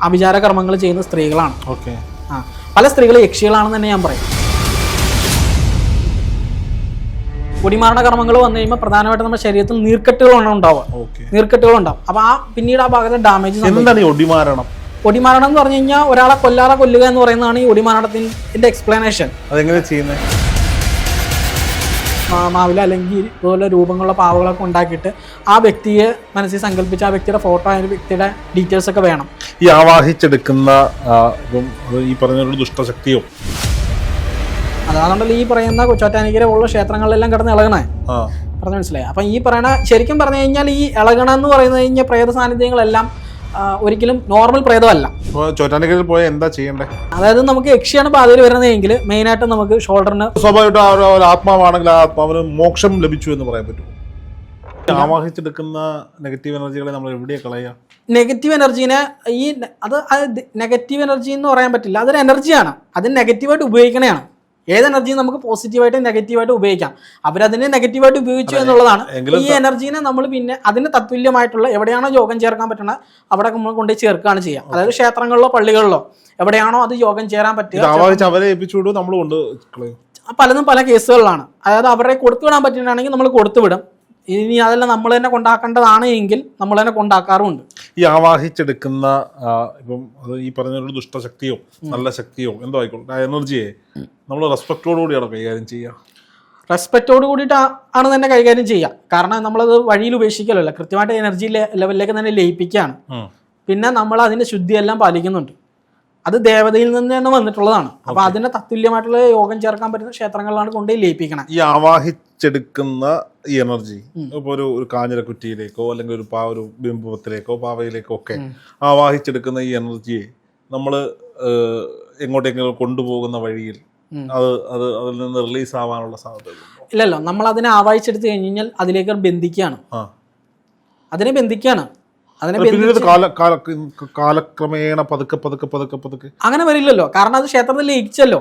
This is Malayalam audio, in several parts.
അഭിചാര കർമ്മങ്ങൾ ചെയ്യുന്ന സ്ത്രീകളാണ്. ഓക്കെ. പല സ്ത്രീകൾ യക്ഷികളാണെന്ന് തന്നെ ഞാൻ പറയും. പൊടിമാരണ കർമ്മങ്ങൾ വന്നു കഴിയുമ്പോൾ പ്രധാനമായിട്ടും നമ്മുടെ ശരീരത്തിൽ നീർക്കെട്ടുകളാണ് ഉണ്ടാവുക. നീർക്കെട്ടുകളുണ്ടാവും. അപ്പൊ പിന്നീട് ആ ഭാഗത്ത് ഡാമേജ്. ഒടിമാരണം എന്ന് പറഞ്ഞു കഴിഞ്ഞാൽ ഒരാളെ കൊല്ലുക എന്ന് പറയുന്നതാണ് ഈ ഒടിമാരണത്തിന്റെ എക്സ്പ്ലനേഷൻ. അതെങ്ങനെ ചെയ്യുന്നത്? മാവില അല്ലെങ്കിൽ ഇതുപോലെ രൂപങ്ങളുള്ള പാവകളൊക്കെ ഉണ്ടാക്കിയിട്ട് ആ വ്യക്തിയെ മനസ്സിൽ സങ്കല്പിച്ച് ആ വ്യക്തിയുടെ ഫോട്ടോ, ആ വ്യക്തിയുടെ ഡീറ്റെയിൽസ് ഒക്കെ വേണം. ഈ ആവാഹിച്ചെടുക്കുന്ന ഈ പറഞ്ഞ ദുഷ്ടശക്തിയോ അതാണല്ലോ ഈ പറയുന്ന ചോറ്റാനിക്കര പോലുള്ള ക്ഷേത്രങ്ങളിലെല്ലാം കിടന്ന് ഇളകണേ. പറഞ്ഞു മനസ്സിലായി. അപ്പൊ ഈ പറയണ ശരിക്കും പറഞ്ഞു കഴിഞ്ഞാൽ ഈ ഇളകണം എന്ന് പറയുന്നത് കഴിഞ്ഞാൽ പ്രേത സാന്നിധ്യങ്ങളെല്ലാം ഒരിക്കലും നോർമൽ പ്രേതമല്ല. ചോറ്റാനിക്കരയിൽ പോയാൽ എന്താ ചെയ്യണ്ടേ? അതായത് നമുക്ക് യക്ഷിയാണ് ബാധയിൽ വരുന്നതെങ്കിൽ മെയിനായിട്ട് നമുക്ക് ഷോൾഡറിന് സ്വാഭാവികമായിട്ട് ആത്മാവാണെങ്കിൽ ആ ആത്മാവിന് മോക്ഷം ലഭിച്ചു എന്ന് പറയാൻ പറ്റും. ആവാഹിച്ചെടുക്കുന്ന നെഗറ്റീവ് എനർജികളെ നമ്മൾ എവിടെയാ കളയുക? നെഗറ്റീവ് എനർജീനെ അത് നെഗറ്റീവ് എനർജി എന്ന് പറയാൻ പറ്റില്ല. അതൊരു എനർജിയാണ്. അതിന് നെഗറ്റീവായിട്ട് ഉപയോഗിക്കണതാണ്. ഏത് എനർജിയും നമുക്ക് പോസിറ്റീവായിട്ട് നെഗറ്റീവായിട്ട് ഉപയോഗിക്കാം. അവരതിനെ നെഗറ്റീവായിട്ട് ഉപയോഗിച്ചു എന്നുള്ളതാണ്. ഈ എനർജീനെ നമ്മൾ പിന്നെ അതിന് തത്തുല്യമായിട്ടുള്ള എവിടെയാണോ യോഗം ചേർക്കാൻ പറ്റുന്നത് അവിടെ നമ്മൾ കൊണ്ടുപോയി ചേർക്കുകയാണ് ചെയ്യുക. അതായത് ക്ഷേത്രങ്ങളിലോ പള്ളികളിലോ എവിടെയാണോ അത് യോഗം ചേരാൻ പറ്റുക പലതും പല കേസുകളിലാണ്. അതായത് അവരെ കൊടുത്തുവിടാൻ പറ്റുകയാണെങ്കിൽ നമ്മൾ കൊടുത്തുവിടും. ഇനി അതെല്ലാം നമ്മൾ തന്നെ കൊണ്ടാക്കേണ്ടതാണ് എങ്കിൽ നമ്മൾ തന്നെ കൊണ്ടാക്കാറുമുണ്ട്. ഈ ആവാഹിച്ചെടുക്കുന്ന ഇപ്പം അത് ഈ പറഞ്ഞ ദുഷ്ടശക്തിയോ നല്ല ശക്തിയോ എന്തോ ആയിക്കോട്ടെ, ആ എനർജിയെ നമ്മൾ റെസ്പെക്റ്റോടുകൂടിയാണ് കൈകാര്യം ചെയ്യുക. റെസ്പെക്റ്റോട് കൂടിയിട്ടാണ് തന്നെ കൈകാര്യം ചെയ്യുക. കാരണം നമ്മളത് വഴിയിൽ ഉപേക്ഷിക്കലല്ല, കൃത്യമായിട്ട് എനർജി ലെവലിലേക്ക് തന്നെ ലയിപ്പിക്കുകയാണ്. പിന്നെ നമ്മൾ അതിന്റെ ശുദ്ധിയെല്ലാം പാലിക്കുന്നുണ്ട്. അത് ദേവതയിൽ നിന്ന് തന്നെ വന്നിട്ടുള്ളതാണ്. അപ്പൊ അതിന്റെ തത്തുല്യമായിട്ടുള്ള യോഗം ചേർക്കാൻ പറ്റുന്ന ക്ഷേത്രങ്ങളിലാണ് കൊണ്ടുപോയി ലയിപ്പിക്കണം. ഈ ആവാഹിച്ചെടുക്കുന്ന ഈ എനർജി ഇപ്പൊ ഒരു കാഞ്ഞിരക്കുറ്റിയിലേക്കോ അല്ലെങ്കിൽ ഒരു ബിംബത്തിലേക്കോ പാവയിലേക്കോ ഒക്കെ ആവാഹിച്ചെടുക്കുന്ന ഈ എനർജിയെ നമ്മൾ എങ്ങോട്ടെങ്കിലും കൊണ്ടുപോകുന്ന വഴിയിൽ അതിൽ നിന്ന് റിലീസ് ആവാനുള്ള സാധ്യത ഇല്ലല്ലോ. നമ്മൾ അതിനെ ആവാഹിച്ചെടുത്ത് കഴിഞ്ഞാൽ അതിലേക്ക് ബന്ധിക്കുകയാണ്. അതിനെ ബന്ധിക്കുകയാണ്. കാലക്രമേണ പതുക്കെ അങ്ങനെ വരില്ലല്ലോ. കാരണം അത് ക്ഷേത്രത്തിൽ ലയിച്ചല്ലോ.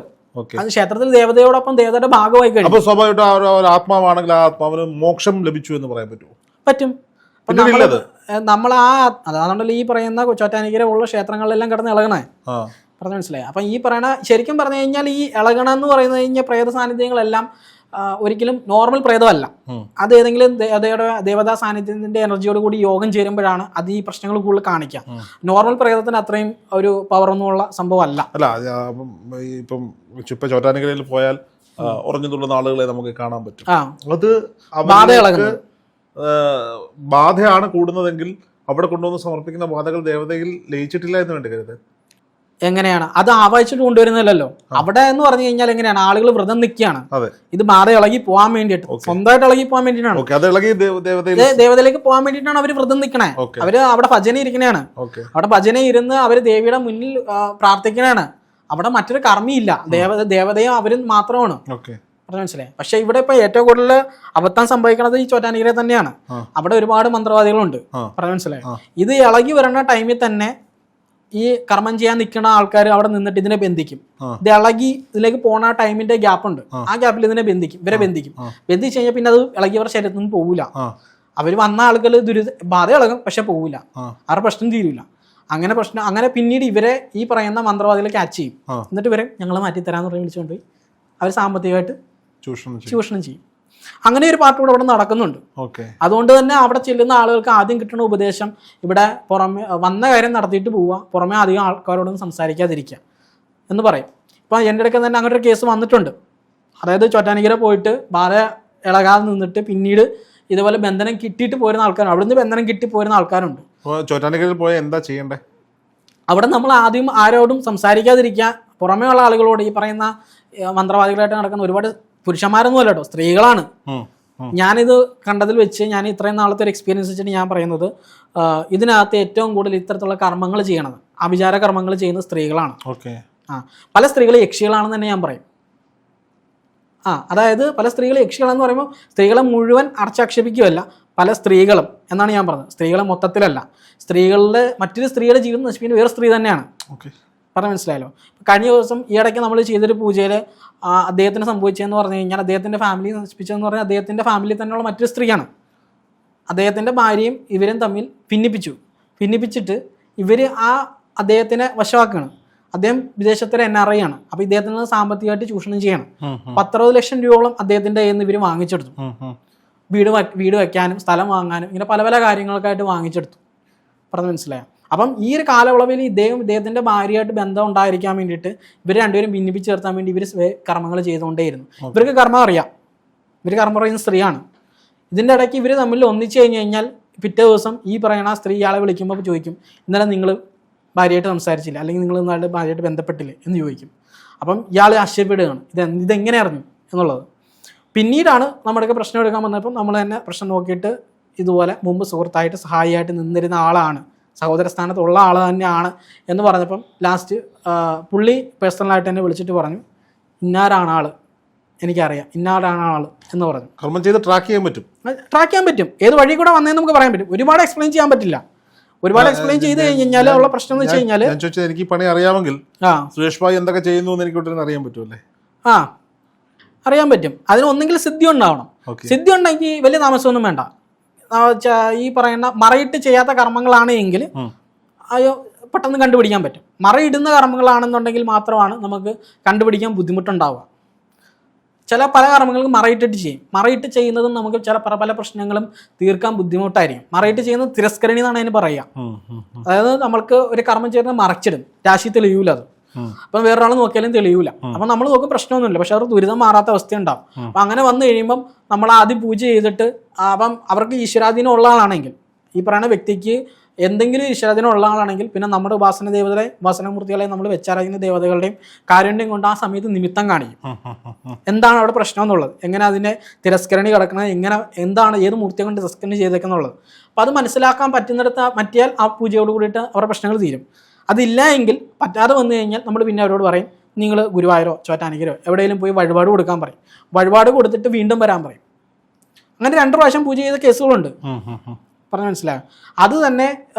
അത് ക്ഷേത്രത്തിൽ ദേവതയോടൊപ്പം ദേവതയുടെ ഭാഗമായി കഴിഞ്ഞു. അപ്പൊ സ്വാഭാവികമായിട്ട് ആത്മാവാണെങ്കിൽ ആ ആത്മാവിന് മോക്ഷം ലഭിച്ചു എന്ന് പറയാൻ പറ്റുമോ? പറ്റും. നമ്മൾ അതാണല്ലോ ഈ പറയുന്ന ചോറ്റാനിക്കര പോലുള്ള ക്ഷേത്രങ്ങളിലെല്ലാം കിടന്ന് ഇളകണേ. പറഞ്ഞു മനസ്സിലായി. അപ്പൊ ഈ പറയണ ശരിക്കും പറഞ്ഞു കഴിഞ്ഞാൽ ഈ ഇളകണം എന്ന് പറയുന്നത് കഴിഞ്ഞാൽ പ്രേത സാന്നിധ്യങ്ങളെല്ലാം ഒരിക്കലും നോർമൽ പ്രേതമല്ല. അത് ഏതെങ്കിലും ദേവതാ സാന്നിധ്യത്തിന്റെ എനർജിയോട് കൂടി യോഗം ചേരുമ്പോഴാണ് അത് ഈ പ്രശ്നങ്ങൾ കൂടുതൽ കാണിക്കുക. നോർമൽ പ്രേതത്തിന് അത്രയും ഒരു പവർ ഒന്നുമുള്ള സംഭവം അല്ല. ഇപ്പം ചോറ്റാനിക്കരയിൽ പോയാൽ ഉറഞ്ഞു തുള്ളുന്ന ആളുകളെ നമുക്ക് കാണാൻ പറ്റും. അത് ബാധയാണ് കൂടുന്നതെങ്കിൽ അവിടെ കൊണ്ടുവന്ന് സമർപ്പിക്കുന്ന ബാധകൾ ദേവതയിൽ ലയിച്ചിട്ടില്ല എന്ന് വേണ്ടി കരുത്. എങ്ങനെയാണ് അത് ആവാഹിച്ചിട്ട് കൊണ്ടുവരുന്നില്ലല്ലോ. അവിടെ എന്ന് പറഞ്ഞു കഴിഞ്ഞാൽ എങ്ങനെയാണ് ആളുകൾ വ്രതം നിൽക്കുകയാണ്. ഇത് ബാധ ഇളകി പോകാൻ വേണ്ടിയിട്ട്, സ്വന്തമായിട്ട് ഇളകി പോകാൻ വേണ്ടിയിട്ടാണ്, ദേവതയിലേക്ക് പോകാൻ വേണ്ടിയിട്ടാണ് അവർ വ്രതം നിൽക്കണേ. അവര് അവിടെ ഭജന ഇരിക്കണേയാണ്. അവിടെ ഭജന ഇരുന്ന് അവര് ദേവിയുടെ മുന്നിൽ പ്രാർത്ഥിക്കണേയാണ്. അവിടെ മറ്റൊരു കർമ്മിയില്ല. ദേവതയും അവരും മാത്രമാണ്. പറഞ്ഞു മനസ്സിലായി. പക്ഷെ ഇവിടെ ഇപ്പൊ ഏറ്റവും കൂടുതൽ അബദ്ധം സംഭവിക്കുന്നത് ഈ ചോറ്റാനിക്കര തന്നെയാണ്. അവിടെ ഒരുപാട് മന്ത്രവാദികളുണ്ട്. പറഞ്ഞു മനസ്സിലായി. ഇത് ഇളകി വരുന്ന ടൈമിൽ തന്നെ ഈ കർമ്മം ചെയ്യാൻ നിൽക്കുന്ന ആൾക്കാർ അവിടെ നിന്നിട്ട് ഇതിനെ ബന്ധിക്കും. ഇത് ഇളകി ഇതിലേക്ക് പോണ ടൈമിന്റെ ഗ്യാപ്പ് ഉണ്ട്. ആ ഗ്യാപ്പിൽ ഇതിനെ ബന്ധിക്കും. ബന്ധിച്ചു കഴിഞ്ഞാൽ പിന്നെ അത് ഇളകിയവരുടെ ശരീരത്തിൽ നിന്ന് പോവില്ല. അവര് വന്ന ആളുകൾ ബാധ ഇളകും, പക്ഷെ പോവില്ല. അവരുടെ പ്രശ്നം തീരില്ല. അങ്ങനെ പിന്നീട് ഇവരെ ഈ പറയുന്ന മന്ത്രവാദികളെ ക്യാച്ച് ചെയ്യും. എന്നിട്ട് ഇവരെ ഞങ്ങൾ മാറ്റിത്തരാന്ന് പറഞ്ഞ് വിളിച്ചുകൊണ്ട് പോയി അവർ സാമ്പത്തികമായിട്ട് ചൂഷണം ചെയ്യും. അങ്ങനെ ഒരു പാർട്ടി കൂടെ അവിടെ നടക്കുന്നുണ്ട്. അതുകൊണ്ട് തന്നെ അവിടെ ചെല്ലുന്ന ആളുകൾക്ക് ആദ്യം കിട്ടുന്ന ഉപദേശം ഇവിടെ പുറമെ വന്ന കാര്യം നടത്തിയിട്ട് പോവുക, പുറമെ അധികം ആൾക്കാരോടൊന്നും സംസാരിക്കാതിരിക്കുക എന്ന് പറയും. ഇപ്പം എൻ്റെ ഇടയ്ക്ക് തന്നെ അങ്ങനെ ഒരു കേസ് വന്നിട്ടുണ്ട്. അതായത് ചോറ്റാനിക്കര പോയിട്ട് ബാധ ഇളകാതെ നിന്നിട്ട് പിന്നീട് ഇതുപോലെ ബന്ധനം കിട്ടിയിട്ട് പോരുന്ന ആൾക്കാരുണ്ട്. അവിടുന്ന് ബന്ധനം കിട്ടി പോരുന്ന ആൾക്കാരുണ്ട്. ചോറ്റാനിക്കരയിൽ പോയാൽ എന്താ ചെയ്യണ്ടേ? അവിടെ നമ്മൾ ആദ്യം ആരോടും സംസാരിക്കാതിരിക്കുക. പുറമേ ഉള്ള ആളുകളോട് ഈ പറയുന്ന മന്ത്രവാദികളായിട്ട് നടക്കുന്ന ഒരുപാട് പുരുഷന്മാരൊന്നും അല്ല കേട്ടോ, സ്ത്രീകളാണ്. ഞാനിത് കണ്ടതിൽ വെച്ച് ഞാൻ ഇത്രയും നാളത്തെ ഒരു എക്സ്പീരിയൻസ് വെച്ചിട്ട് ഞാൻ പറയുന്നത്, ഇതിനകത്ത് ഏറ്റവും കൂടുതൽ ഇത്തരത്തിലുള്ള കർമ്മങ്ങൾ ചെയ്യണത്, അഭിചാര കർമ്മങ്ങൾ ചെയ്യുന്ന സ്ത്രീകളാണ്. പല സ്ത്രീകൾ യക്ഷികളാണെന്ന് തന്നെ ഞാൻ പറയും. അതായത് പല സ്ത്രീകൾ യക്ഷികളെന്ന് പറയുമ്പോൾ സ്ത്രീകളെ മുഴുവൻ അടച്ചാക്ഷേപിക്കുകയല്ല, പല സ്ത്രീകളും എന്നാണ് ഞാൻ പറഞ്ഞത്. സ്ത്രീകളെ മൊത്തത്തിലല്ല. സ്ത്രീകളുടെ മറ്റൊരു സ്ത്രീയുടെ ജീവിതം നശിപ്പിക്കുന്ന വേറെ സ്ത്രീ തന്നെയാണ്. പറഞ്ഞ മനസ്സിലായല്ലോ. കഴിഞ്ഞ ദിവസം ഈ ഇടയ്ക്ക് നമ്മൾ ചെയ്തൊരു പൂജയിൽ അദ്ദേഹത്തിന് സംഭവിച്ചതെന്ന് പറഞ്ഞു കഴിഞ്ഞാൽ അദ്ദേഹത്തിൻ്റെ ഫാമിലി നശിപ്പിച്ചതെന്ന് പറഞ്ഞാൽ അദ്ദേഹത്തിൻ്റെ ഫാമിലിയിൽ തന്നെയുള്ള മറ്റൊരു സ്ത്രീയാണ്. അദ്ദേഹത്തിൻ്റെ ഭാര്യയും ഇവരും തമ്മിൽ ഭിന്നിപ്പിച്ചിട്ട് ഇവർ ആ അദ്ദേഹത്തിനെ വശമാക്കുകയാണ്. അദ്ദേഹം വിദേശത്തിലെ NRI ആണ്. അപ്പോൾ ഇദ്ദേഹത്തിൽ നിന്ന് സാമ്പത്തികമായിട്ട് ചൂഷണം ചെയ്യണം. 10-60 ലക്ഷം രൂപയോളം അദ്ദേഹത്തിൻ്റെ കയ്യിൽ നിന്ന് ഇവർ വാങ്ങിച്ചെടുത്തു. വീട് വെക്കാനും സ്ഥലം വാങ്ങാനും ഇങ്ങനെ പല പല കാര്യങ്ങൾക്കായിട്ട് വാങ്ങിച്ചെടുത്തു. പറഞ്ഞ് മനസ്സിലായോ? അപ്പം ഈ ഒരു കാലയളവിൽ ഇദ്ദേഹത്തിൻ്റെ ഭാര്യയായിട്ട് ബന്ധം ഉണ്ടായിരിക്കാൻ വേണ്ടിയിട്ട് ഇവർ രണ്ടുപേരും ഭിന്നിപ്പിച്ച് ചേർത്താൻ വേണ്ടി ഇവർ കർമ്മങ്ങൾ ചെയ്തുകൊണ്ടേയിരുന്നു. ഇവർക്ക് കർമ്മം അറിയാം, ഇവർ കർമ്മം പറയുന്ന സ്ത്രീയാണ്. ഇതിൻ്റെ ഇടയ്ക്ക് ഇവർ തമ്മിൽ ഒന്നിച്ച് കഴിഞ്ഞ് കഴിഞ്ഞാൽ പിറ്റേ ദിവസം ഈ പറയുന്ന സ്ത്രീ ഇയാളെ വിളിക്കുമ്പോൾ ചോദിക്കും, ഇന്നലെ നിങ്ങൾ ഭാര്യയായിട്ട് സംസാരിച്ചില്ല, അല്ലെങ്കിൽ നിങ്ങൾ നിങ്ങളുടെ ഭാര്യയായിട്ട് ബന്ധപ്പെട്ടില്ലേ എന്ന് ചോദിക്കും. അപ്പം ഇയാൾ ആശ്ചര്യപ്പെടുകയാണ്, ഇതെങ്ങനെ അറിഞ്ഞു എന്നുള്ളത്. പിന്നീടാണ് നമ്മുടെയൊക്കെ പ്രശ്നം എടുക്കാൻ വന്നപ്പോൾ നമ്മൾ തന്നെ പ്രശ്നം നോക്കിയിട്ട് ഇതുപോലെ മുമ്പ് സുഹൃത്തായിട്ട് സഹായിയായിട്ട് നിന്നിരുന്ന ആളാണ്, സഹോദര സ്ഥാനത്തുള്ള ആൾ തന്നെയാണ് എന്ന് പറഞ്ഞപ്പം ലാസ്റ്റ് പുള്ളി പേഴ്സണലായിട്ട് എന്നെ വിളിച്ചിട്ട് പറഞ്ഞു, ഇന്നാരാണ് ആൾ, എനിക്കറിയാം, ഇന്നാരാണ് ആൾ എന്ന് പറഞ്ഞു. കർമ്മം ചെയ്ത് ട്രാക്ക് ചെയ്യാൻ പറ്റും. ഏത് വഴി കൂടെ വന്നതെന്ന് നമുക്ക് പറയാൻ പറ്റും. ഒരുപാട് എക്സ്പ്ലെയിൻ ചെയ്യാൻ പറ്റില്ല. ഒരുപാട് എക്സ്പ്ലെയിൻ ചെയ്ത് കഴിഞ്ഞാൽ ഉള്ള പ്രശ്നം എന്ന് വെച്ച് കഴിഞ്ഞാൽ, ഞാൻ ചോദിച്ചത് എനിക്ക് പണി അറിയാമെങ്കിൽ സുരേഷ് ഭായി എന്തൊക്കെ ചെയ്യുന്നു എന്ന് എനിക്ക് അറിയാൻ പറ്റുമല്ലേ? അറിയാൻ പറ്റും. അതിന് ഒന്നെങ്കിൽ സിദ്ധി ഉണ്ടാവണം. സിദ്ധി ഉണ്ടെങ്കിൽ വലിയ താമസമൊന്നും വേണ്ട. ഈ പറയുന്ന മറയിട്ട് ചെയ്യാത്ത കർമ്മങ്ങളാണ് എങ്കിൽ അയ്യോ പെട്ടെന്ന് കണ്ടുപിടിക്കാൻ പറ്റും. മറയിടുന്ന കർമ്മങ്ങളാണെന്നുണ്ടെങ്കിൽ മാത്രമാണ് നമുക്ക് കണ്ടുപിടിക്കാൻ ബുദ്ധിമുട്ടുണ്ടാവുക. പല കർമ്മങ്ങൾക്ക് മറയിട്ടിട്ട് ചെയ്യും. മറയിട്ട് ചെയ്യുന്നതും നമുക്ക് പല പ്രശ്നങ്ങളും തീർക്കാൻ ബുദ്ധിമുട്ടായിരിക്കും. മറയിട്ട് ചെയ്യുന്നത് തിരസ്കരണി എന്നാണ് അതിന് പറയുക. അതായത് നമ്മൾക്ക് ഒരു കർമ്മം ചെയ്യുന്നത് മറച്ചിടും, രാശി തെളിയൂല. അത് അപ്പം വേറൊരാൾ നോക്കിയാലും തെളിയൂല. അപ്പം നമ്മൾ നോക്കും പ്രശ്നമൊന്നുമില്ല, പക്ഷെ അവർ ദുരിതം മാറാത്ത അവസ്ഥ ഉണ്ടാവും. അപ്പം അങ്ങനെ വന്നു കഴിയുമ്പം നമ്മൾ ആദ്യം പൂജ ചെയ്തിട്ട് അപ്പം അവർക്ക് ഈശ്വരാധീനം ഉള്ള ആളാണെങ്കിൽ, ഈ പറയുന്ന വ്യക്തിക്ക് എന്തെങ്കിലും ഈശ്വരാധീനം ഉള്ള ആളാണെങ്കിൽ പിന്നെ നമ്മുടെ ഉപാസന ദേവതകളെ, ഉപാസനമൂർത്തികളെ നമ്മൾ വെച്ചാരാധിക്കുന്ന ദേവതകളുടെയും കാരുണ്യം കൊണ്ട് ആ സമയത്ത് നിമിത്തം കാണിക്കും. എന്താണ് അവിടെ പ്രശ്നം എന്നുള്ളത്, എങ്ങനെ അതിനെ തിരസ്കരണി കിടക്കുന്നത്, എന്താണ് ഏത് മൂർത്തിയെ കൊണ്ട് തിരസ്കരണി ചെയ്തേക്കുന്നുള്ളത്. അപ്പം അത് മനസ്സിലാക്കാൻ പറ്റിയാൽ ആ പൂജയോട് കൂടിയിട്ട് അവരുടെ പ്രശ്നങ്ങൾ തീരും. അതില്ല എങ്കിൽ പറ്റാതെ വന്നു കഴിഞ്ഞാൽ നമ്മൾ പിന്നെ അവരോട് പറയും, നിങ്ങൾ ഗുരുവായൂരോ ചോറ്റാനിക്കരോ എവിടെയെങ്കിലും പോയി വഴിപാട് കൊടുക്കാൻ പറയും. വഴിപാട് കൊടുത്തിട്ട് വീണ്ടും വരാൻ പറയും. അങ്ങനെ 2 പ്രാവശ്യം പൂജ ചെയ്ത കേസുകളുണ്ട്. പറഞ്ഞ് മനസ്സിലായോ? അത് തന്നെ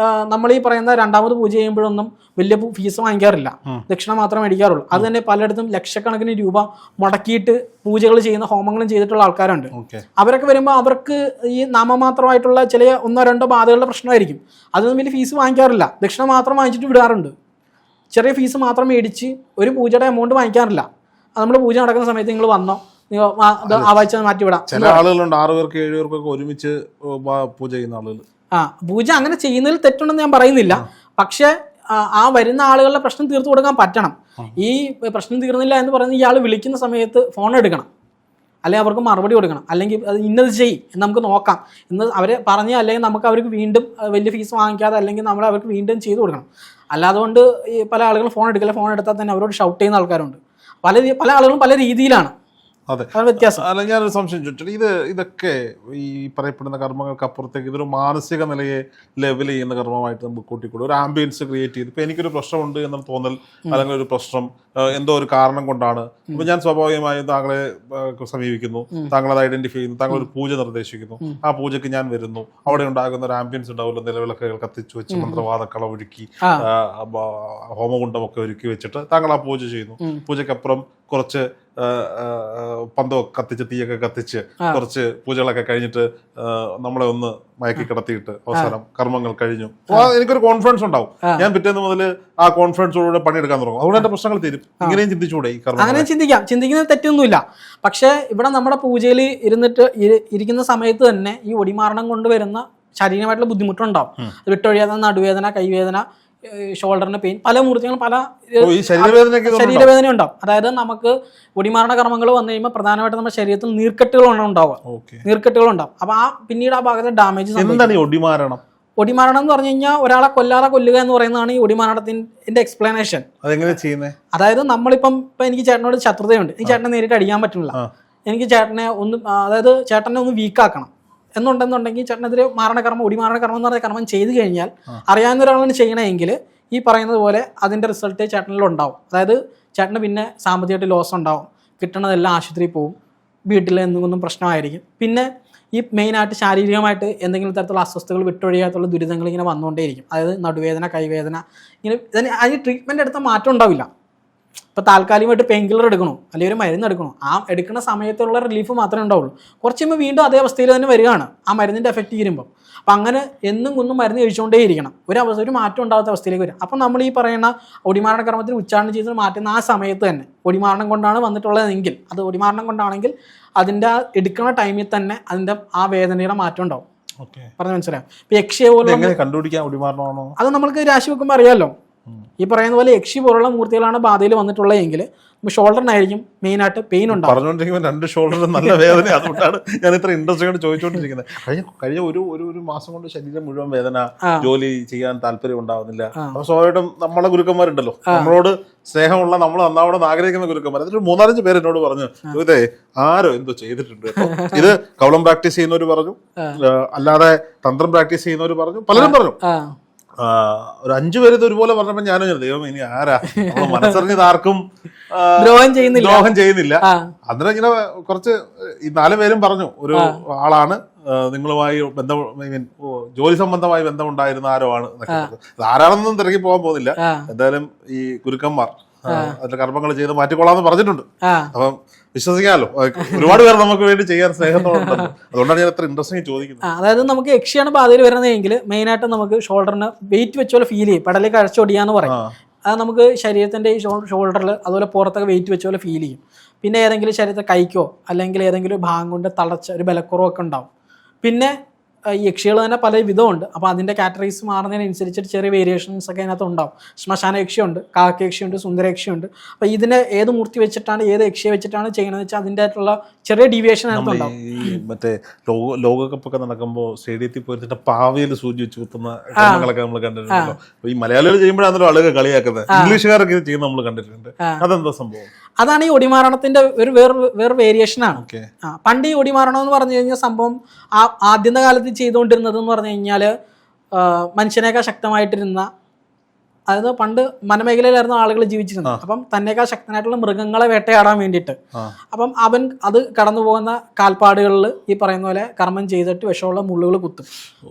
നമ്മൾ ഈ പറയുന്ന രണ്ടാമത് പൂജ ചെയ്യുമ്പോഴൊന്നും വലിയ ഫീസ് വാങ്ങിക്കാറില്ല, ദക്ഷിണ മാത്രമേ മേടിക്കാറുള്ളൂ. അത് തന്നെ പലയിടത്തും ലക്ഷക്കണക്കിന് രൂപ മുടക്കിയിട്ട് പൂജകൾ ചെയ്യുന്ന, ഹോമങ്ങളും ചെയ്തിട്ടുള്ള ആൾക്കാരുണ്ട്. അവരൊക്കെ വരുമ്പോൾ അവർക്ക് ഈ നാമമാത്രമായിട്ടുള്ള ചില 1-2 ബാധകളുടെ പ്രശ്നമായിരിക്കും. അതൊന്നും വലിയ ഫീസ് വാങ്ങിക്കാറില്ല, ദക്ഷിണ മാത്രം വാങ്ങിച്ചിട്ട് വിടാറുണ്ട്. ചെറിയ ഫീസ് മാത്രം മേടിച്ച് ഒരു പൂജയുടെ എമൗണ്ട് വാങ്ങിക്കാറില്ല. അത് നമ്മൾ പൂജ നടക്കുന്ന സമയത്ത് നിങ്ങൾ വന്നോ, ആവാഴ്ച മാറ്റിവിടാം. ചില ആളുകളുണ്ട് 6 പേർക്ക് 7 പേർക്കൊക്കെ ഒരുമിച്ച് പൂജ ചെയ്യുന്ന ആളുകൾ. പൂജ അങ്ങനെ ചെയ്യുന്നതിൽ തെറ്റുണ്ടെന്ന് ഞാൻ പറയുന്നില്ല. പക്ഷെ ആ വരുന്ന ആളുകളുടെ പ്രശ്നം തീർത്തു കൊടുക്കാൻ പറ്റണം. ഈ പ്രശ്നം തീർന്നില്ല എന്ന് പറയുന്നത് ഇയാൾ വിളിക്കുന്ന സമയത്ത് ഫോൺ എടുക്കണം, അല്ലെങ്കിൽ അവർക്ക് മറുപടി കൊടുക്കണം, അല്ലെങ്കിൽ അത് ഇന്നത് എന്ന് നമുക്ക് നോക്കാം എന്ന് അവരെ പറഞ്ഞ്, അല്ലെങ്കിൽ നമുക്ക് അവർക്ക് വീണ്ടും വലിയ ഫീസ് വാങ്ങിക്കാതെ അല്ലെങ്കിൽ നമ്മൾ അവർക്ക് വീണ്ടും ചെയ്തു കൊടുക്കണം. അല്ലാതുകൊണ്ട് ഈ പല ആളുകളും ഫോൺ എടുക്കില്ല, ഫോൺ എടുത്താൽ തന്നെ അവരോട് ഷൗട്ട് ചെയ്യുന്ന ആൾക്കാരുണ്ട്. പല ആളുകളും പല രീതിയിലാണ്. അതെ, വ്യത്യാസം. അല്ല, ഞാനൊരു സംശയം ചോദിച്ചിട്ട്, ഇതൊക്കെ ഈ പറയപ്പെടുന്ന കർമ്മങ്ങൾക്ക് അപ്പുറത്തേക്ക് ഇതൊരു മാനസിക നിലയെ ലെവൽ ചെയ്യുന്ന കർമ്മമായിട്ട് നമുക്ക് കൂട്ടിക്കൂടും. ഒരു ആംബിയൻസ് ക്രിയേറ്റ് ചെയ്ത്, ഇപ്പൊ എനിക്കൊരു പ്രശ്നമുണ്ട് എന്നുള്ള തോന്നൽ, അല്ലെങ്കിൽ ഒരു പ്രശ്നം എന്തോ ഒരു കാരണം കൊണ്ടാണ്, അപ്പൊ ഞാൻ സ്വാഭാവികമായും താങ്കളെ സമീപിക്കുന്നു, താങ്കൾ അത് ഐഡന്റിഫൈ ചെയ്യുന്നു, താങ്കൾ ഒരു പൂജ നിർദ്ദേശിക്കുന്നു, ആ പൂജയ്ക്ക് ഞാൻ വരുന്നു. അവിടെ ഉണ്ടാകുന്ന ഒരു ആംബിയൻസ് ഉണ്ടാവില്ല, നിലവിളക്കുകൾ കത്തിച്ചു വെച്ച് മന്ത്രവാദക്കള ഒരുക്കി ഹോമകുണ്ടമൊക്കെ ഒരുക്കി വെച്ചിട്ട് താങ്കൾ ആ പൂജ ചെയ്യുന്നു. പൂജയ്ക്കപ്പുറം കുറച്ച് പന്തോ കത്തിച്ച്, തീയൊക്കെ കത്തിച്ച്, കുറച്ച് പൂജകളൊക്കെ കഴിഞ്ഞിട്ട് നമ്മളെ ഒന്ന് മയക്കി കിടത്തിയിട്ട് അവസാനം കർമ്മങ്ങൾ കഴിഞ്ഞു. എനിക്കൊരു കോൺഫിഡൻസ് ഉണ്ടാവും, ഞാൻ പിറ്റേന്ന് മുതൽ ആ കോൺഫിഡൻസോടുകൂടെ പണിയെടുക്കാൻ തുടങ്ങും. അതുകൊണ്ട് എന്റെ പ്രശ്നങ്ങൾ തീരും. ഇങ്ങനെയും ചിന്തിച്ചുകൂടെ? ഈ കർമ്മം അങ്ങനെ ചിന്തിക്കുന്നത് തെറ്റൊന്നുമില്ല. പക്ഷെ ഇവിടെ നമ്മുടെ പൂജയിൽ ഇരിക്കുന്ന സമയത്ത് തന്നെ ഈ ഒടിമാരണം കൊണ്ടുവരുന്ന ശാരീരികമായിട്ടുള്ള ബുദ്ധിമുട്ടുണ്ടാവും. വിട്ടൊഴിയാതെ നടുവേദന, കൈവേദന, ഷോൾഡറിന് പെയിൻ, പല മൂർത്തികളും പല ശരീരവേദന ഉണ്ടാവും. അതായത് നമുക്ക് ഒടിമാരണ കർമ്മങ്ങൾ വന്നു കഴിയുമ്പോൾ പ്രധാനമായിട്ടും നമ്മുടെ ശരീരത്തിൽ നീർക്കെട്ടുകളാണ് ഉണ്ടാവുക. നീർക്കെട്ടുകളുണ്ടാവും. അപ്പൊ പിന്നീട് ആ ഭാഗത്ത് ഡാമേജ്. ഒടിമാരണം എന്ന് പറഞ്ഞു കഴിഞ്ഞാൽ ഒരാളെ കൊല്ലുക എന്ന് പറയുന്നതാണ് ഈ ഒടിമാരണത്തിന്റെ എക്സ്പ്ലനേഷൻ. അതായത് നമ്മളിപ്പം എനിക്ക് ചേട്ടനോട് ശത്രുതയുണ്ട്, എനിക്ക് ചേട്ടനെ നേരിട്ട് അടിക്കാൻ പറ്റുന്നില്ല, എനിക്ക് ചേട്ടനെ ഒന്ന് വീക്കാക്കണം എന്നുണ്ടെന്നുണ്ടെങ്കിൽ ചേട്ടനെതിരെ ഒടിമാരണകർമ്മം എന്ന് പറയുന്ന കർമ്മം ചെയ്തു കഴിഞ്ഞാൽ, അറിയാവുന്ന ഒരാളാണ് ചെയ്യണമെങ്കിൽ ഈ പറയുന്നത് പോലെ അതിൻ്റെ റിസൾട്ട് ചേട്ടനിലുണ്ടാവും. അതായത് ചേട്ടന് പിന്നെ സാമ്പത്തികമായിട്ട് ലോസ് ഉണ്ടാവും, കിട്ടണതെല്ലാം ആശുപത്രിയിൽ പോകും, വീട്ടിൽ എന്തെങ്കിലും പ്രശ്നമായിരിക്കും. പിന്നെ ഈ മെയിനായിട്ട് ശാരീരികമായിട്ട് എന്തെങ്കിലും തരത്തിലുള്ള അസ്വസ്ഥതകൾ, വിട്ടൊഴിയാത്തുള്ള ദുരിതങ്ങൾ ഇങ്ങനെ വന്നുകൊണ്ടേയിരിക്കും. അതായത് നടുവേദന, കൈവേദന, ഇങ്ങനെ അതിന് ട്രീറ്റ്മെൻറ്റ് എടുത്താൽ മാറ്റം ഉണ്ടാവില്ല. ഇപ്പോൾ താൽക്കാലികമായിട്ട് പെയിൻ കില്ലർ എടുക്കണോ അല്ലെങ്കിൽ ഒരു മരുന്ന് എടുക്കണോ, ആ എടുക്കുന്ന സമയത്തുള്ള റിലീഫ് മാത്രമേ ഉണ്ടാവുള്ളൂ. കുറച്ച് കഴിയുമ്പോൾ വീണ്ടും അതേ അവസ്ഥയിൽ തന്നെ വരികയാണ് ആ മരുന്നിൻ്റെ എഫക്റ്റ് തീരുമ്പോൾ. അപ്പം അങ്ങനെ എന്നും കുന്നും മരുന്ന് കഴിച്ചുകൊണ്ടേ ഇരിക്കണം, ഒരു മാറ്റം ഉണ്ടാകാത്ത അവസ്ഥയിലേക്ക് വരും. അപ്പം നമ്മൾ ഈ പറയുന്ന ഒടിമാരണ കർമ്മത്തിന് ഉച്ചാരണം ചെയ്ത് മാറ്റുന്ന ആ സമയത്ത് തന്നെ ഒടിമാരണം കൊണ്ടാണ് വന്നിട്ടുള്ളതെങ്കിൽ, അത് ഒടിമാരണം കൊണ്ടാണെങ്കിൽ അതിൻ്റെ എടുക്കുന്ന ടൈമിൽ തന്നെ അതിൻ്റെ ആ വേദനയുടെ മാറ്റം ഉണ്ടാവും. പറഞ്ഞ് മനസ്സിലാവും. ഇപ്പം യക്ഷിയെ പോലെ കണ്ടുപിടിക്കാൻ ഒടിമാരണമാണോ അത് നമ്മൾക്ക് രാശി വെക്കുമ്പോൾ അറിയാമല്ലോ. ഈ പറയുന്ന പോലെ യക്ഷി പോലുള്ള മൂർത്തികളാണ് ബാധയിൽ വന്നിട്ടുള്ളതെങ്കിൽ ഷോൾഡറിനായിരിക്കും മെയിനായിട്ട് പെയിൻ ഉണ്ടാവും. പറഞ്ഞുകൊണ്ടിരിക്കുമ്പോൾ 2 ഷോൾഡറും നല്ല വേദന. അതുകൊണ്ടാണ് ഞാൻ ഇത്ര ഇൻട്രസ്റ്റ് കൊണ്ട് ചോദിച്ചുകൊണ്ടിരിക്കുന്നത്. കഴിഞ്ഞ ഒരു മാസം കൊണ്ട് ശരീരം മുഴുവൻ വേദന, ജോലി ചെയ്യാൻ താല്പര്യം ഉണ്ടാവുന്നില്ല. അപ്പൊ സ്വാഭാവികമായിട്ടും നമ്മളെ ഗുരുക്കന്മാരുണ്ടല്ലോ, നമ്മളോട് സ്നേഹമുള്ള, നമ്മൾ നന്നാവണമെന്ന് ആഗ്രഹിക്കുന്ന ഗുരുക്കന്മാർ, അതിൽ 3-4 പേര് എന്നോട് പറഞ്ഞു, ഇതേ ആരോ എന്തോ ചെയ്തിട്ടുണ്ട്. ഇത് കവളം പ്രാക്ടീസ് ചെയ്യുന്നവർ പറഞ്ഞു, അല്ലാതെ തന്ത്രം പ്രാക്ടീസ് ചെയ്യുന്നവർ പറഞ്ഞു, പലരും പറഞ്ഞു. ഒരു 5 പേര് ഇത് ഒരുപോലെ പറഞ്ഞപ്പോൾ ഞാനും ദൈവം ഇനി ആരാ മനസ്സറിഞ്ഞത് ആർക്കും ദ്രോഹം ചെയ്യുന്നില്ല. അന്നേരം ഇങ്ങനെ കുറച്ച് ഈ 4 പേരും പറഞ്ഞു ഒരു ആളാണ് നിങ്ങളുമായി ബന്ധം, ജോലി സംബന്ധമായി ബന്ധമുണ്ടായിരുന്ന ആരോ ആണ്. ആരാണെന്നൊന്നും തിരക്കി പോകാൻ പോകുന്നില്ല. എന്തായാലും ഈ ഗുരുക്കന്മാർ അതിന്റെ കർമ്മങ്ങൾ ചെയ്ത് മാറ്റിക്കൊള്ളാന്ന് പറഞ്ഞിട്ടുണ്ട്. അപ്പം വിശ്വസിക്കാമല്ലോ, ഒരുപാട് പേർ നമുക്ക് വേണ്ടി ചെയ്യാൻ സ്നേഹത്തോടുണ്ടല്ലോ. അതുകൊണ്ടാണ് ഞാൻ അത്ര ഇൻട്രസ്റ്റിംഗ് ചോദിക്കുന്നത്. അതായത് നമുക്ക് യക്ഷിയാണ് ബാധയിൽ വരുന്നതെങ്കിൽ മെയിനായിട്ട് നമുക്ക് ഷോൾഡറിന് വെയിറ്റ് വെച്ചോലെ ഫീൽ ചെയ്യും, പെടലിൽ കഴച്ചൊടിയാന്ന് പറയും. അത് നമുക്ക് ശരീരത്തിന്റെ ഈ ഷോൾഡറിൽ അതുപോലെ പുറത്തൊക്കെ വെയിറ്റ് വെച്ചോലെ ഫീൽ ചെയ്യും. പിന്നെ ഏതെങ്കിലും ശരീരത്തെ കൈക്കോ അല്ലെങ്കിൽ ഏതെങ്കിലും ഭാഗം കൊണ്ട് തളച്ച ഒരു ബലക്കുറവൊക്കെ ഉണ്ടാവും. പിന്നെ ഈ യക്ഷികൾ തന്നെ പല വിധമുണ്ട്. അപ്പോൾ അതിൻ്റെ കാറ്റഗറീസ് മാറുന്നതിനനുസരിച്ചിട്ട് ചെറിയ വേരിയേഷൻസ് ഒക്കെ അതിനകത്ത് ഉണ്ടാവും. ശ്മശാന യക്ഷിയുണ്ട്, കാക്ക യക്ഷിയുണ്ട്, സുന്ദര യക്ഷിയുണ്ട്. അപ്പോൾ ഇതിനെ ഏത് മൂർത്തി വെച്ചിട്ടാണ് ഏത് യക്ഷിയെ വെച്ചിട്ടാണ് ചെയ്യണമെന്ന് വെച്ചാൽ അതിൻ്റെ ആയിട്ടുള്ള ചെറിയ ഡീവിയേഷൻ അതിനകത്ത് ഉണ്ടാവും. മറ്റേ ലോകകപ്പൊക്കെ നടക്കുമ്പോൾ സ്റ്റേഡിയത്തിൽ പോയിട്ട് പാവയിൽ സൂചി വെച്ച് കുത്തുന്ന കാര്യങ്ങളൊക്കെ നമ്മൾ കണ്ടിട്ടുണ്ടല്ലോ. ഈ മലയാളികൾ ചെയ്യുമ്പോഴാണല്ലോ ആളുകൾ കളിയാക്കുന്നത്, ഇംഗ്ലീഷുകാരൊക്കെ ഇത് ചെയ്യുന്നത് നമ്മൾ കണ്ടിട്ടുണ്ട്. അതെന്താ സംഭവം? അതാണ് ഈ ഒടിമാരണത്തിന്റെ ഒരു വേറെ വേരിയേഷനാണ്. പണ്ട് ഈ ഒടിമാരണം എന്ന് പറഞ്ഞു കഴിഞ്ഞാൽ സംഭവം ആദ്യത്തെ കാലത്ത് ചെയ്തുകൊണ്ടിരുന്നത് എന്ന് പറഞ്ഞു കഴിഞ്ഞാൽ മനുഷ്യനേക്കാൾ ശക്തമായിട്ടിരുന്ന, അതായത് പണ്ട് വനമേഖലയിലായിരുന്നു ആളുകൾ ജീവിച്ചിരുന്നത്. അപ്പം തന്നേക്കാൾ ശക്തനായിട്ടുള്ള മൃഗങ്ങളെ വേട്ടയാടാൻ വേണ്ടിയിട്ട് അപ്പം അവൻ അത് കടന്നു പോകുന്ന കാൽപ്പാടുകളിൽ ഈ പറയുന്ന പോലെ കർമ്മം ചെയ്തിട്ട് വിഷമുള്ള മുള്ളുകൾ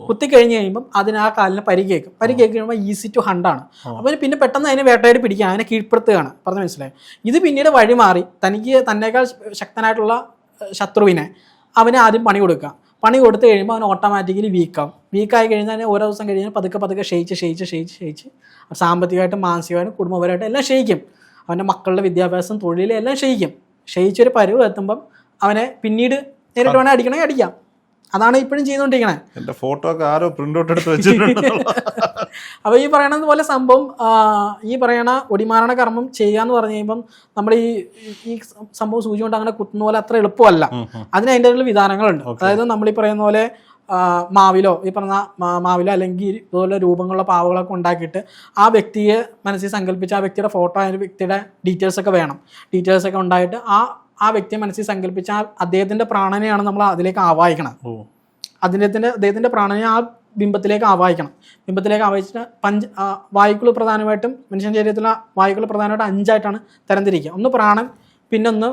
കുത്തിക്കഴിഞ്ഞ് കഴിയുമ്പം അതിന് ആ കാലിന് പരിക്കേക്കും. കഴിയുമ്പോൾ ഈസി ടു ഹണ്ടാണ്. അപ്പം പിന്നെ പെട്ടെന്ന് അതിനെ വേട്ടയാടി പിടിക്കുക, അതിനെ കീഴ്പ്പെടുത്തുകയാണ്. പറഞ്ഞ് മനസ്സിലായി. ഇത് പിന്നീട് വഴിമാറി തന്നേക്കാൾ ശക്തനായിട്ടുള്ള ശത്രുവിനെ അവന് ആദ്യം പണി കൊടുക്കുക. പണി കൊടുത്തു കഴിയുമ്പോൾ അവൻ ഓട്ടോമാറ്റിക്കലി വീക്കായി കഴിഞ്ഞാൽ ഓരോ ദിവസം കഴിഞ്ഞാൽ പതുക്കെ ക്ഷയിച്ച് സാമ്പത്തികമായിട്ടും മാനസികമായിട്ടും കുടുംബപരമായിട്ടും എല്ലാം ക്ഷയിക്കും. അവൻ്റെ മക്കളുടെ വിദ്യാഭ്യാസം, തൊഴിൽ എല്ലാം ക്ഷയിച്ചൊരു പരുവ് എത്തുമ്പം അവനെ പിന്നീട് നേരിട്ട് വേണേൽ അടിക്കണമെങ്കിൽ അടിക്കാം. അതാണ് ഇപ്പോഴും ചെയ്തുകൊണ്ടിരിക്കണേ. എൻ്റെ ഫോട്ടോ ഒക്കെ ആരോ പ്രിന്റ് ഔട്ട് എടുത്ത് വെച്ചിട്ടുണ്ട്. അപ്പോൾ ഈ പറയണത് പോലെ സംഭവം ഈ പറയണ ഒടിമാരണ കർമ്മം ചെയ്യാന്ന് പറഞ്ഞു കഴിയുമ്പം നമ്മൾ ഈ സംഭവം സൂചി കൊണ്ട് അങ്ങനെ കുത്തുന്ന പോലെ അത്ര എളുപ്പമല്ല. അതിന് അതിൻ്റെ വിധാനങ്ങളുണ്ട്. അതായത് നമ്മൾ ഈ പറയുന്ന പോലെ മാവിലോ ഈ പറഞ്ഞ മാവിലോ അല്ലെങ്കിൽ ഇതുപോലെ രൂപങ്ങളുള്ള പാവകളൊക്കെ ഉണ്ടാക്കിയിട്ട് ആ വ്യക്തിയെ മനസ്സിൽ സങ്കല്പിച്ച് ആ വ്യക്തിയുടെ ഫോട്ടോ, ആ വ്യക്തിയുടെ ഡീറ്റെയിൽസൊക്കെ വേണം. ഡീറ്റെയിൽസൊക്കെ ഉണ്ടായിട്ട് ആ വ്യക്തിയെ മനസ്സിൽ സങ്കല്പിച്ച് അദ്ദേഹത്തിന്റെ പ്രാണനെയാണ് നമ്മൾ അതിലേക്ക് ആവാഹിക്കണം. അദ്ദേഹത്തിന്റെ പ്രാണനെ ആ ബിംബത്തിലേക്ക് ആവാഹിക്കണം. ബിംബത്തിലേക്ക് ആവാഹിച്ചിട്ട് വായുക്കൾ പ്രധാനമായിട്ടും മനുഷ്യൻ ശരീരത്തിലുള്ള വായുക്കൾ പ്രധാനമായിട്ടും 5 ആയിട്ടാണ് തരംതിരിക്കുക. ഒന്ന് പ്രാണൻ, പിന്നൊന്ന്